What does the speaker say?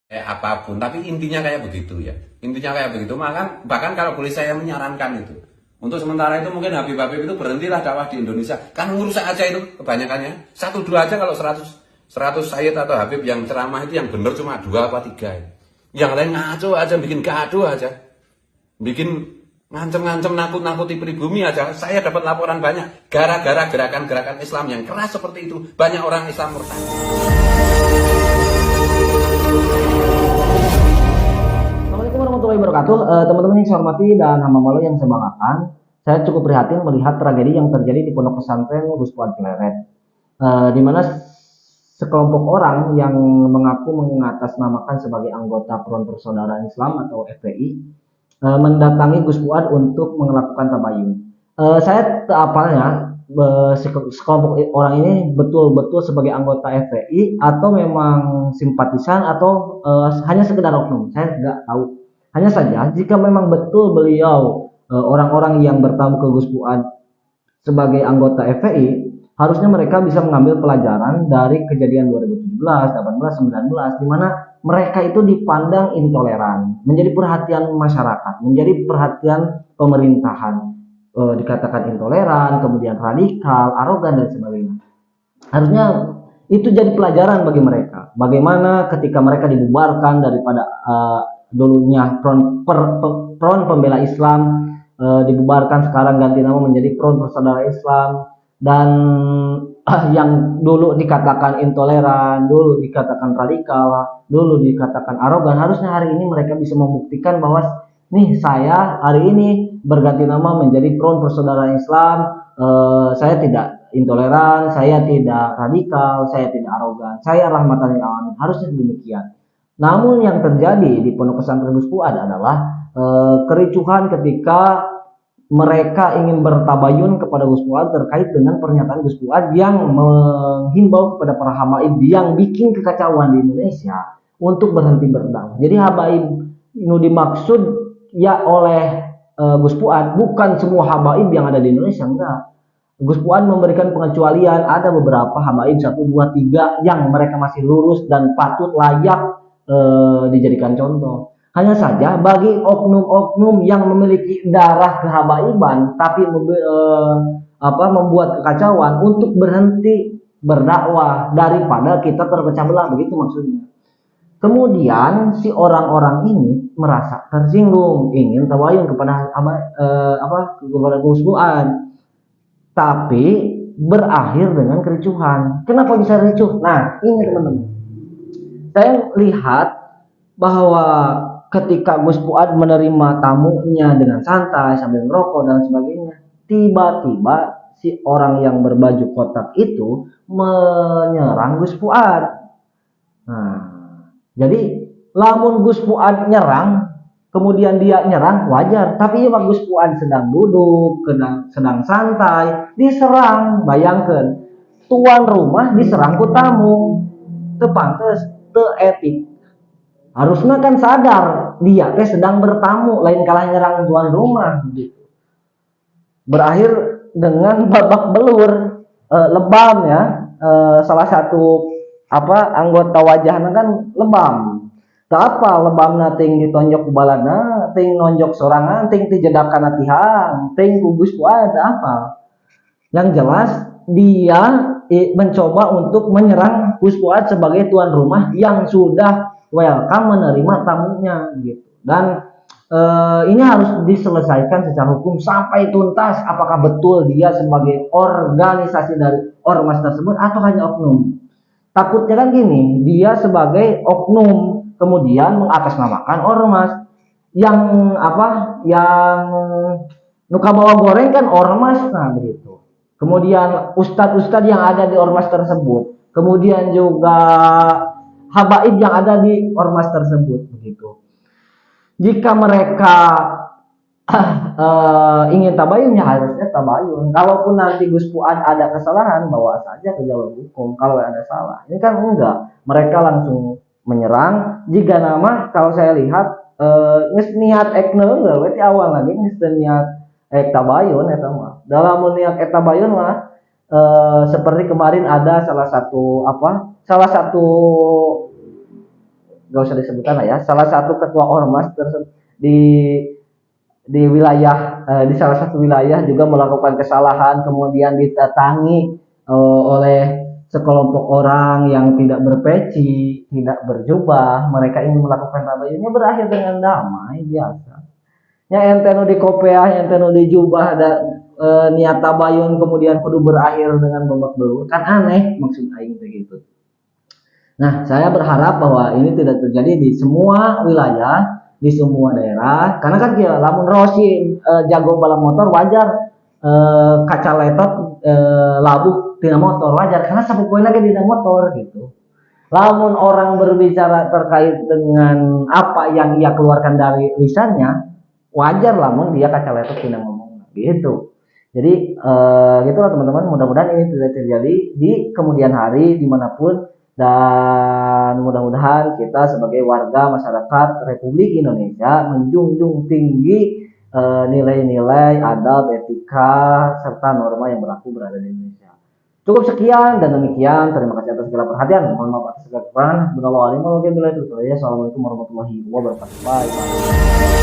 apapun, tapi intinya kayak begitu ya. Intinya kayak begitu, maka bahkan kalau boleh saya menyarankan itu. Untuk sementara itu mungkin Habib-Habib itu berhentilah dakwah di Indonesia. Kan ngurusak aja itu kebanyakannya. Satu dua aja kalau 100 Sayyid atau Habib yang ceramah itu yang benar cuma 2 apa 3. Yang lain ngaco aja, bikin gaduh aja. Bikin ngancem-ngancem nakut-nakuti pribumi aja. Saya dapat laporan banyak gara-gara gerakan-gerakan Islam yang keras seperti itu. Banyak orang Islam murtad. Assalamualaikum warahmatullahi wabarakatuh. Teman-teman yang saya hormati dan hamba Allah yang saya banggakan, saya cukup prihatin melihat tragedi yang terjadi di Pondok Pesantren Gus Fuad Pleret, di mana sekelompok orang yang mengaku mengatasnamakan sebagai anggota Front Persaudaraan Islam atau FPI mendatangi Gus Fuad untuk melakukan tabayun. Saya apalnya sekelompok orang ini betul-betul sebagai anggota FPI atau memang simpatisan atau hanya sekedar oknum, saya nggak tahu. Hanya saja jika memang betul beliau orang-orang yang bertamu ke Gus Fuad sebagai anggota FPI, harusnya mereka bisa mengambil pelajaran dari kejadian 2017, 18, 19 di mana mereka itu dipandang intoleran, menjadi perhatian masyarakat, menjadi perhatian pemerintahan, dikatakan intoleran, kemudian radikal, arogan dan sebagainya. Harusnya itu jadi pelajaran bagi mereka. Bagaimana ketika mereka dibubarkan daripada dulunya Front Pembela Islam, dibubarkan sekarang ganti nama menjadi Front Persaudaraan Islam, dan yang dulu dikatakan intoleran, dulu dikatakan radikal, dulu dikatakan arogan, harusnya hari ini mereka bisa membuktikan bahwa nih saya hari ini berganti nama menjadi Front Persaudaraan Islam, saya tidak intoleran, saya tidak radikal, saya tidak arogan, saya rahmatan lil alamin. Harusnya demikian. Namun yang terjadi di Pondok Pesantren Gus Fuad adalah kericuhan ketika mereka ingin bertabayun kepada Gus Fuad terkait dengan pernyataan Gus Fuad yang menghimbau kepada para habaib yang bikin kekacauan di Indonesia untuk berhenti berdakwah. Jadi habaib ini dimaksud ya oleh Gus Fuad bukan semua habaib yang ada di Indonesia, enggak. Gus Fuad memberikan pengecualian, ada beberapa habaib 1, 2, 3 yang mereka masih lurus dan patut layak dijadikan contoh. Hanya saja bagi oknum-oknum yang memiliki darah kehabaiban tapi membuat kekacauan untuk berhenti berdakwah daripada kita terpecah belah, begitu maksudnya. Kemudian si orang-orang ini merasa tersinggung, ingin tabayun kepada kepada Gus Fuad, tapi berakhir dengan kericuhan. Kenapa bisa ricuh? Nah, ini teman-teman, saya lihat bahwa ketika Gus Fuad menerima tamunya dengan santai sambil merokok dan sebagainya, tiba-tiba si orang yang berbaju kotak itu menyerang Gus Fuad. Nah, jadi lamun Gus Fuad nyerang, kemudian dia nyerang, wajar. Tapi ya Gus Fuad sedang duduk, sedang santai, diserang. Bayangkan, tuan rumah diserang ku tamu, teu pantes, teu etik. Harusnya kan sadar dia sedang bertamu, lain kalah nyerang tuan rumah gitu. Berakhir dengan babak belur, lebam ya. Salah satu anggota wajahnya kan lebam. Tak apa lebam ting ditonjok balana, ting nonjok sorangan, ting dijedakan atihang, ting gugus Fuad apa. Yang jelas dia mencoba untuk menyerang Gus Fuad sebagai tuan rumah yang sudah welcome menerima tamunya gitu. Dan ini harus diselesaikan secara hukum sampai tuntas apakah betul dia sebagai organisasi dari ormas tersebut atau hanya oknum. Takutnya kan gini, dia sebagai oknum kemudian mengatasnamakan ormas yang yang nuka bawa goreng kan ormas, nah begitu. Kemudian ustadz-ustadz yang ada di ormas tersebut, kemudian juga habaib yang ada di ormas tersebut begitu. Jika mereka ingin tabayun, ya harusnya tabayun. Kalaupun nanti Gus Fuad ada kesalahan, bawa saja ke jalur hukum. Kalau ada salah, ini kan enggak. Mereka langsung menyerang. Jika nama, kalau saya lihat niat ekne berarti awal lagi niat tabayun eta mah. Dalam niat tabayun mah seperti kemarin ada salah satu nggak usah disebutkan lah ya, salah satu ketua ormas di wilayah di salah satu wilayah juga melakukan kesalahan, kemudian didatangi oleh sekelompok orang yang tidak berpeci, tidak berjubah, mereka ingin melakukan tabayunnya, berakhir dengan damai biasa. Nya ente nu di kopiah, ente nu di jubah ada niat tabayun kemudian kudu berakhir dengan babak belur, kan aneh maksud aing begitu. Nah, saya berharap bahwa ini tidak terjadi di semua wilayah, di semua daerah, karena kan ya lamun Rossi jago balap motor wajar, kaca letot labuh tina motor wajar karena sapupueuna ge dina motor gitu. Lamun orang berbicara terkait dengan apa yang ia keluarkan dari lisannya, wajar lamun dia kaca letot tina ngomong gitu. Jadi gitulah teman-teman, mudah-mudahan ini tidak terjadi di kemudian hari dimanapun, dan mudah-mudahan kita sebagai warga masyarakat Republik Indonesia menjunjung tinggi nilai-nilai adab, etika, serta norma yang berlaku berada di Indonesia. Cukup sekian dan demikian. Terima kasih atas segala perhatian. Mohon maaf atas segala kekurangan. Assalamualaikum warahmatullahi wabarakatuh.